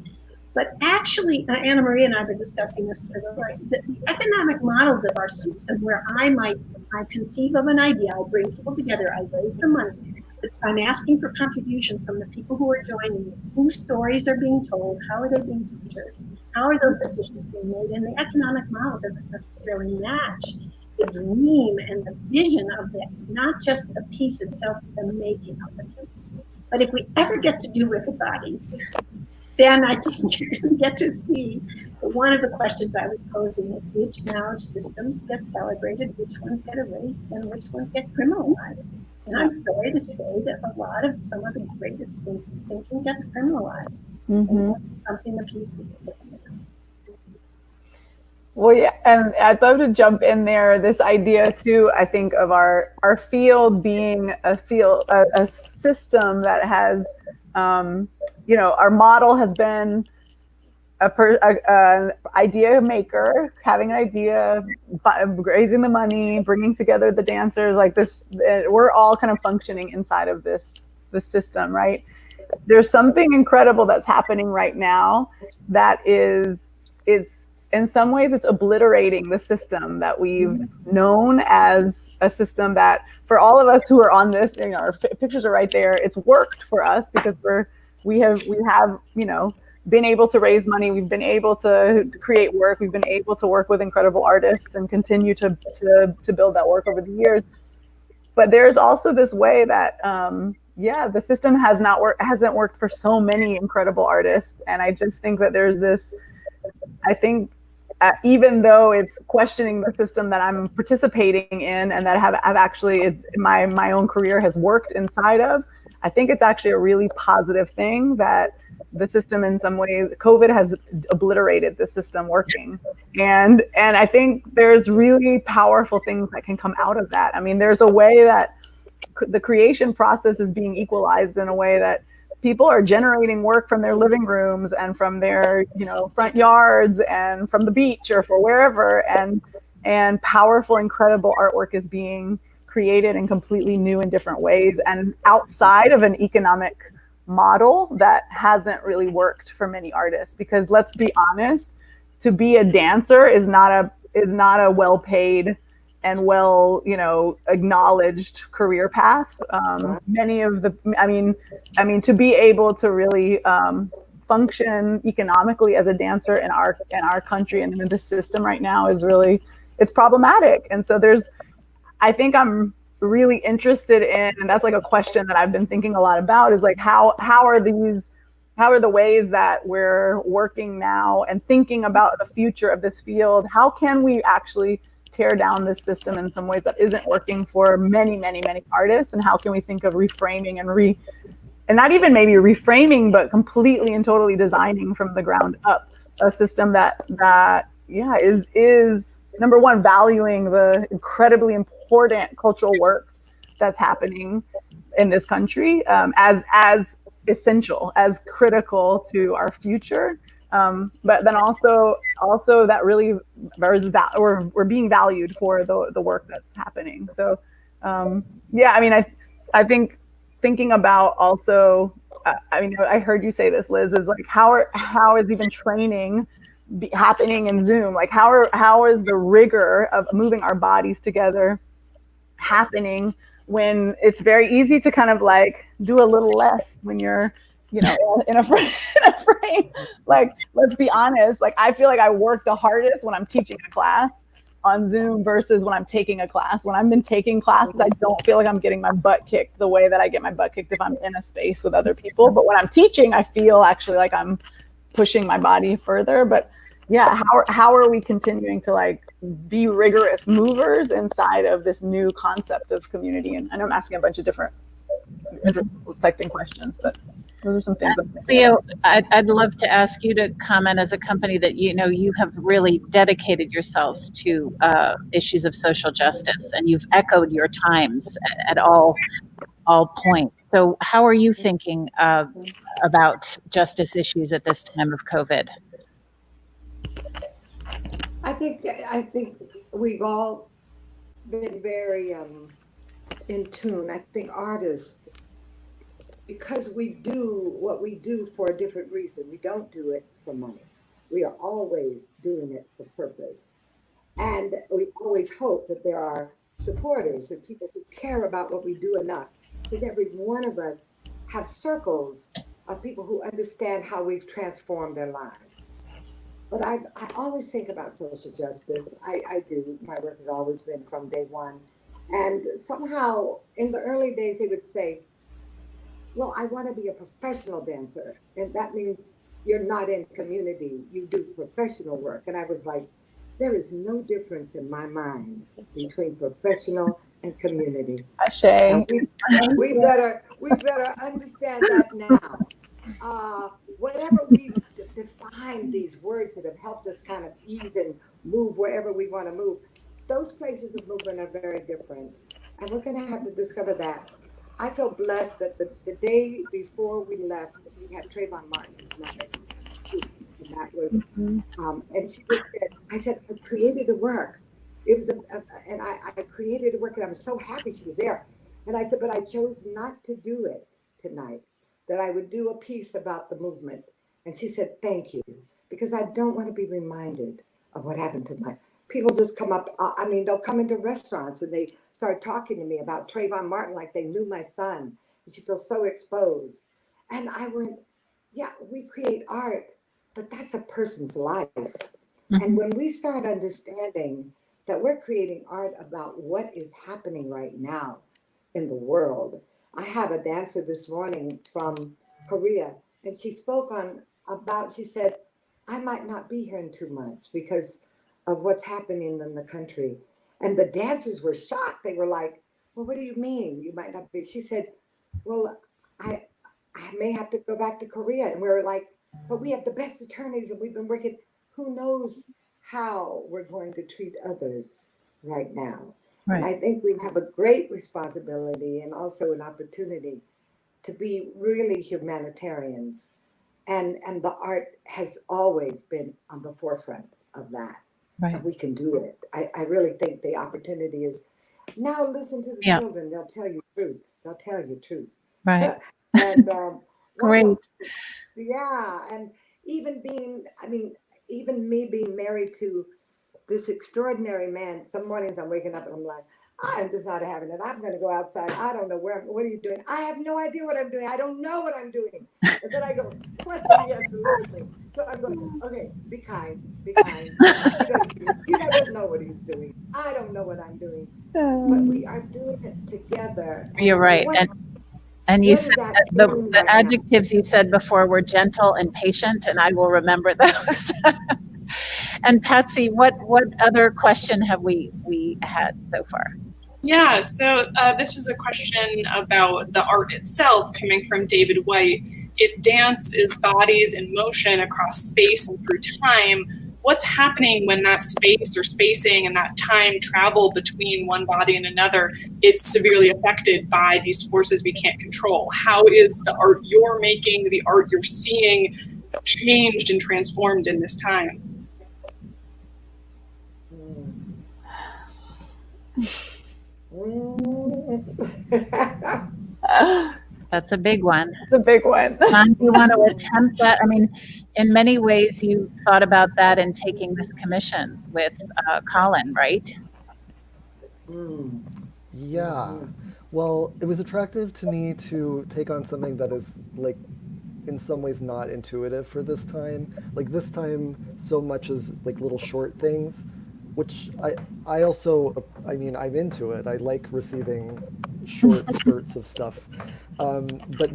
But actually, Anna Maria and I have been discussing this for the economic models of our system, where I conceive of an idea, I bring people together, I raise the money, I'm asking for contributions from the people who are joining me, whose stories are being told, how are they being centered, how are those decisions being made, and the economic model doesn't necessarily match the dream and the vision of it, not just the piece itself, the making of the piece. But if we ever get to do wicked bodies, then I think you're going to get to see one of the questions I was posing is which knowledge systems get celebrated, which ones get erased, and which ones get criminalized. And I'm sorry to say that some of the greatest thinking gets criminalized. And that's something the piece is looking at. Well, yeah, and I'd love to jump in there. This idea too, I think, of our field being a system that has, our model has been an idea maker, having an idea, raising the money, bringing together the dancers, like this. We're all kind of functioning inside of this system, right? There's something incredible that's happening right now that it's in some ways it's obliterating the system that we've known as a system that, for all of us who are on this, our pictures are right there. It's worked for us because we have been able to raise money. We've been able to create work. We've been able to work with incredible artists and continue to build that work over the years. But there's also this way that, the system hasn't worked for so many incredible artists. And I just think that there's this, even though it's questioning the system that I'm participating in and that have actually, it's my own career has worked inside of, I think it's actually a really positive thing that the system, in some ways, COVID has obliterated the system working. And I think there's really powerful things that can come out of that. I mean, there's a way that the creation process is being equalized in a way that people are generating work from their living rooms and from their, front yards and from the beach or for wherever, and powerful, incredible artwork is being created in completely new and different ways and outside of an economic model that hasn't really worked for many artists. Because let's be honest, to be a dancer is not a well-paid and well, acknowledged career path. Many of the, to be able to really function economically as a dancer in our country and in the system right now is really, it's problematic. And so I think I'm really interested in, and that's like a question that I've been thinking a lot about, is like how are the ways that we're working now and thinking about the future of this field? How can we actually tear down this system in some ways that isn't working for many, many, many artists? And how can we think of reframing and not even maybe reframing, but completely and totally designing from the ground up a system that is number one, valuing the incredibly important cultural work that's happening in this country as essential, as critical to our future. But then also that really we're being valued for the work that's happening. So I think thinking about also, I heard you say this, Liz, is like how is even training happening in Zoom? Like how is the rigor of moving our bodies together happening when it's very easy to kind of like do a little less when you're in a frame? Like, let's be honest, like I feel like I work the hardest when I'm teaching a class on Zoom versus when I'm taking a class. When I've been taking classes, I don't feel like I'm getting my butt kicked the way that I get my butt kicked if I'm in a space with other people. But when I'm teaching, I feel actually like I'm pushing my body further. But yeah, how are we continuing to like be rigorous movers inside of this new concept of community? And I know I'm asking a bunch of different intersecting questions, but those are some things. Cleo, I'd love to ask you to comment as a company that you have really dedicated yourselves to issues of social justice, and you've echoed your times at all points. So, how are you thinking about justice issues at this time of COVID? I think we've all been very in tune. I think artists, because we do what we do for a different reason. We don't do it for money. We are always doing it for purpose. And we always hope that there are supporters and people who care about what we do enough. Because every one of us have circles of people who understand how we've transformed their lives. But I always think about social justice. I do. My work has always been from day one. And somehow in the early days, they would say, well, I want to be a professional dancer. And that means you're not in community, you do professional work. And I was like, there is no difference in my mind between professional and community. Ashay. We better understand that now. Whatever we've defined these words that have helped us kind of ease and move wherever we want to move, those places of movement are very different. And we're going to have to discover that. I feel blessed that the day before we left, we had Trayvon Martin's mother. And that was, and she just said, I said, I created a work. It was, and I created a work, and I was so happy she was there. And I said, but I chose not to do it tonight, that I would do a piece about the movement. And she said, thank you, because I don't want to be reminded of what happened to my people. Just come up, they'll come into restaurants and they start talking to me about Trayvon Martin like they knew my son. And she feels so exposed. And I went, yeah, we create art, but that's a person's life. Mm-hmm. And when we start understanding that we're creating art about what is happening right now in the world. I have a dancer this morning from Korea, and she spoke she said, I might not be here in 2 months because of what's happening in the country. And the dancers were shocked. They were like, well, what do you mean you might not be? She said, well, I may have to go back to Korea. And we were like, but we have the best attorneys and we've been working. Who knows how we're going to treat others right now? Right. And I think we have a great responsibility and also an opportunity to be really humanitarians. And the art has always been on the forefront of that. Right. And we can do it. I really think the opportunity is now listen to the children. They'll tell you truth. They'll tell you truth. Right. And great. Yeah. And even me being married to this extraordinary man, some mornings I'm waking up and I'm like, I'm just not having it. I'm going to go outside. I don't know what are you doing? I have no idea what I'm doing. I don't know what I'm doing. And then I go, absolutely. So I'm going, okay, be kind, be kind. He doesn't know what he's doing. I don't know what I'm doing. But we are doing it together. You're right. And you said the adjectives you said before were gentle and patient, and I will remember those. And Patsy, what other question have we had so far? Yeah, so this is a question about the art itself coming from David White. If dance is bodies in motion across space and through time, what's happening when that space or spacing and that time travel between one body and another is severely affected by these forces we can't control? How is the art you're making, the art you're seeing, changed and transformed in this time? That's a big one. It's a big one. John, do you want to attempt that? I mean, in many ways, you thought about that in taking this commission with Colin, right? Yeah. Well, it was attractive to me to take on something that is like in some ways not intuitive for this time. Like this time, so much is like little short things which I also, I mean, I'm into it. I like receiving short spurts of stuff. But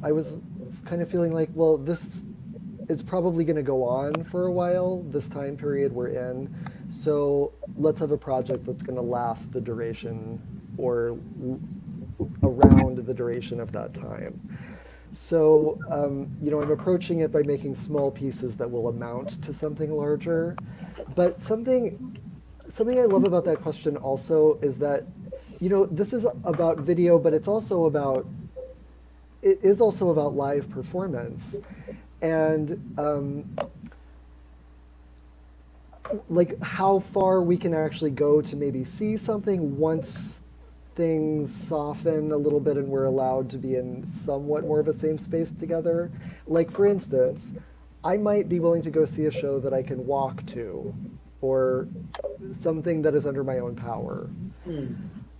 I was kind of feeling like, well, this is probably going to go on for a while, this time period we're in. So let's have a project that's going to last the duration or around the duration of that time. So, I'm approaching it by making small pieces that will amount to something larger. But something I love about that question also is that, this is about video, but it is also about live performance. And like how far we can actually go to maybe see something once things soften a little bit and we're allowed to be in somewhat more of a same space together. Like, for instance, I might be willing to go see a show that I can walk to or something that is under my own power.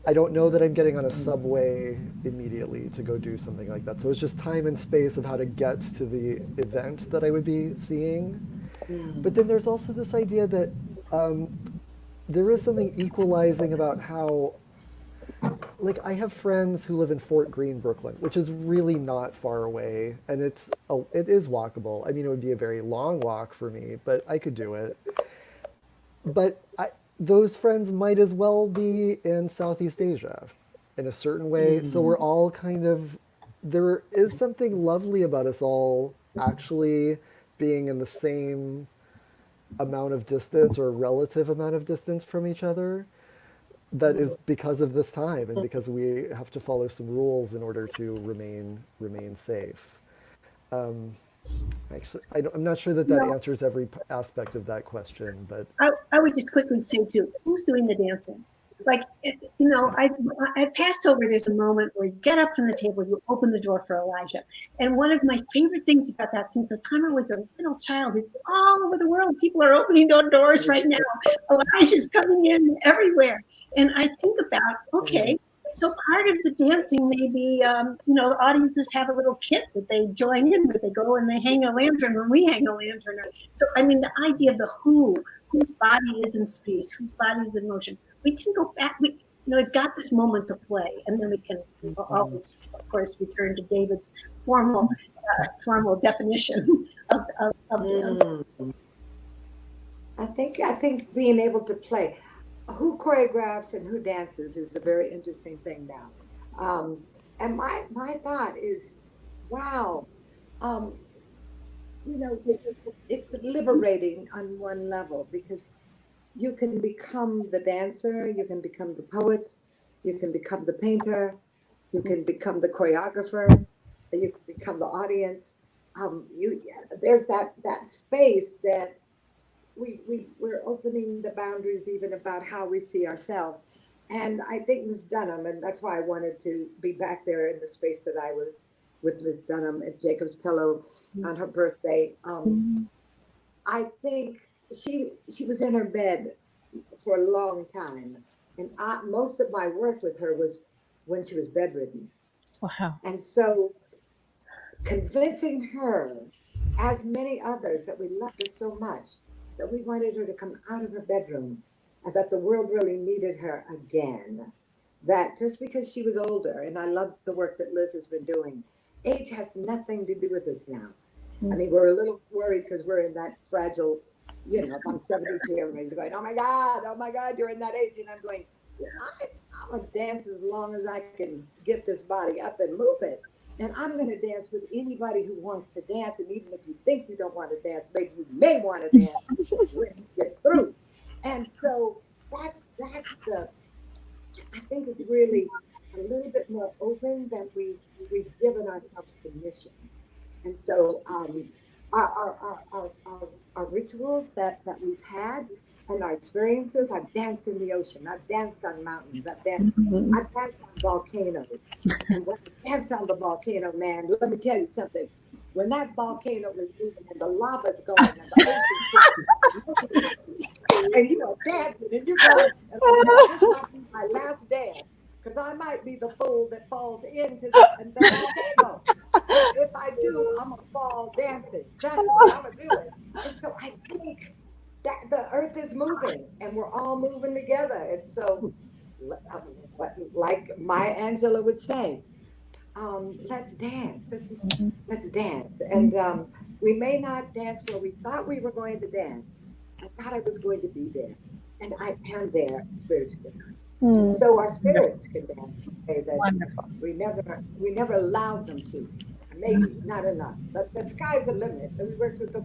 I don't know that I'm getting on a subway immediately to go do something like that. So it's just time and space of how to get to the event that I would be seeing. But then there's also this idea that there is something equalizing about how, like, I have friends who live in Fort Greene, Brooklyn, which is really not far away, and it is walkable. I mean, it would be a very long walk for me, but I could do it. But those friends might as well be in Southeast Asia in a certain way. So we're all there is something lovely about us all actually being in the same amount of distance or relative amount of distance from each other. That is because of this time and because we have to follow some rules in order to remain safe. Actually, I'm not sure that answers every aspect of that question, but I would just quickly say too, who's doing the dancing? Like, at Passover, there's a moment where you get up from the table, you open the door for Elijah. And one of my favorite things about that, since the time I was a little child, is all over the world, people are opening their doors right now. Elijah's coming in everywhere. And I think about, okay, so part of the dancing may be, the audiences have a little kit that they join in with. They go and they hang a lantern when we hang a lantern. So, I mean, the idea of the whose body is in space, whose body is in motion. We can go back. We've got this moment to play, and then we can always, of course, return to David's formal definition of dance. I think being able to play. Who choreographs and who dances is a very interesting thing now. And my thought is, wow, it's liberating on one level because you can become the dancer, you can become the poet, you can become the painter, you can become the choreographer, you can become the audience. There's that space that we're opening the boundaries even about how we see ourselves. And I think Ms. Dunham, and that's why I wanted to be back there in the space that I was with Ms. Dunham at Jacob's Pillow on her birthday. I think she was in her bed for a long time. And most of my work with her was when she was bedridden. Wow. And so convincing her, as many others, that we loved her so much, that we wanted her to come out of her bedroom and that the world really needed her again. That just because she was older, and I love the work that Liz has been doing, age has nothing to do with us now. I mean, we're a little worried because we're in that fragile, if I'm 72, everybody's going, oh my God, you're in that age. And I'm going, I'm going to dance as long as I can get this body up and move it. And I'm going to dance with anybody who wants to dance. And even if you think you don't want to dance, maybe you may want to dance when you get through. And so that's I think it's really a little bit more open than we've given ourselves permission. And so our rituals that we've had and our experiences, I've danced in the ocean, I've danced on mountains, I've danced on volcanoes. And when I danced on the volcano, man, let me tell you something. When that volcano is moving and the lava's going and the ocean's and you are dancing and you're going, and this might be my last dance, because I might be the fool that falls into the volcano. If I do, I'm going to fall dancing. That's what I'm going to do. And so I think the earth is moving and we're all moving together. And so, like Maya Angelou would say, let's dance. Let's dance. And we may not dance where we thought we were going to dance. I thought I was going to be there. And I am there spiritually. And so our spirits can dance in a way that Wonderful. we never allowed them to. Maybe not enough. But the sky's the limit. And we worked with the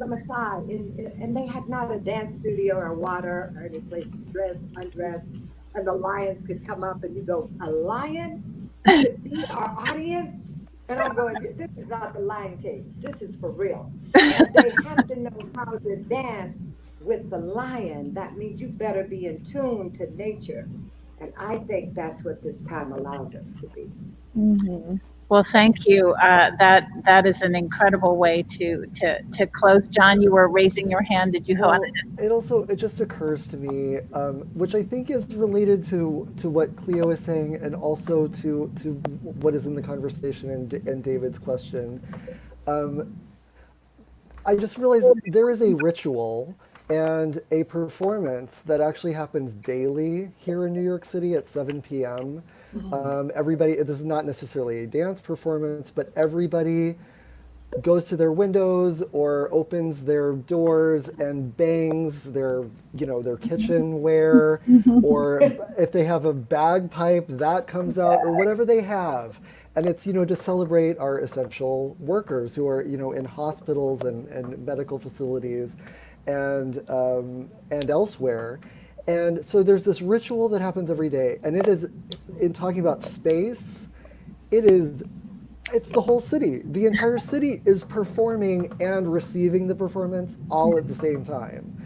Maasai, and they had not a dance studio or water or any place to dress, undress, and the lions could come up and you go, a lion could be our audience? And I'm going, this is not the Lion King. This is for real. And they have to know how to dance with the lion. That means you better be in tune to nature. And I think that's what this time allows us to be. Mm-hmm. Well, thank you. That is an incredible way to close. John, you were raising your hand. Did you Well, want it just occurs to me, which I think is related to what Cleo is saying, and also to what is in the conversation and David's question. I just realized that there is a ritual and a performance that actually happens daily here in New York City at 7 p.m. Everybody, this is not necessarily a dance performance, but everybody goes to their windows or opens their doors and bangs their kitchenware, or if they have a bagpipe, that comes out, or whatever they have. And it's, to celebrate our essential workers who are, in hospitals and medical facilities and elsewhere. And so there's this ritual that happens every day. And it is, in talking about space, it's the whole city. The entire city is performing and receiving the performance all at the same time.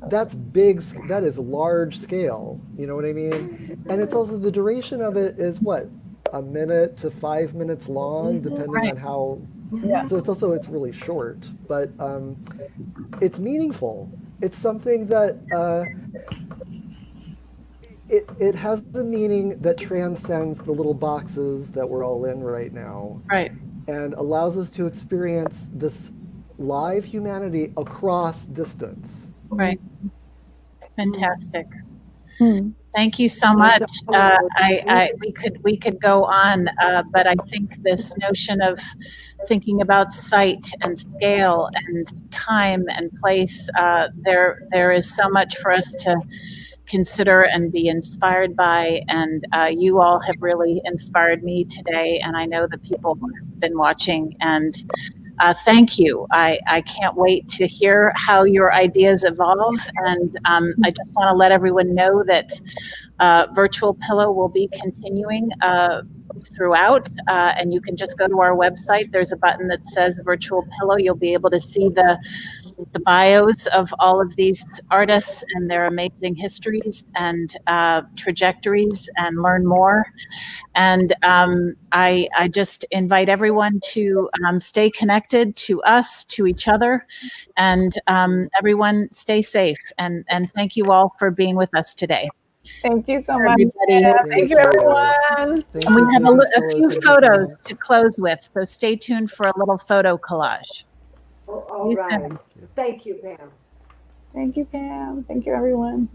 That's big, that is large scale, you know what I mean? And it's also, the duration of it is what? A minute to 5 minutes long, depending on how. Yeah. So it's really short, but it's meaningful. It's something that it has the meaning that transcends the little boxes that we're all in right now. Right. And allows us to experience this live humanity across distance. Right. Fantastic. Thank you so much. We could go on, but I think this notion of thinking about sight and scale and time and place, there is so much for us to consider and be inspired by, and you all have really inspired me today, and I know the people who have been watching, and thank you. I can't wait to hear how your ideas evolve, and I just want to let everyone know that Virtual Pillow will be continuing throughout, and you can just go to our website. There's a button that says Virtual Pillow. You'll be able to see the bios of all of these artists and their amazing histories and trajectories, and learn more. And I just invite everyone to stay connected to us, to each other, and everyone stay safe. And thank you all for being with us today. Thank you so much. Everybody. Yeah, thank you, everyone. Thank And we you, have James, a few for photos listening. to close with, so stay tuned for a little photo collage. Oh, all You right. said- Thank you, Pam. Thank you, Pam. Thank you, everyone.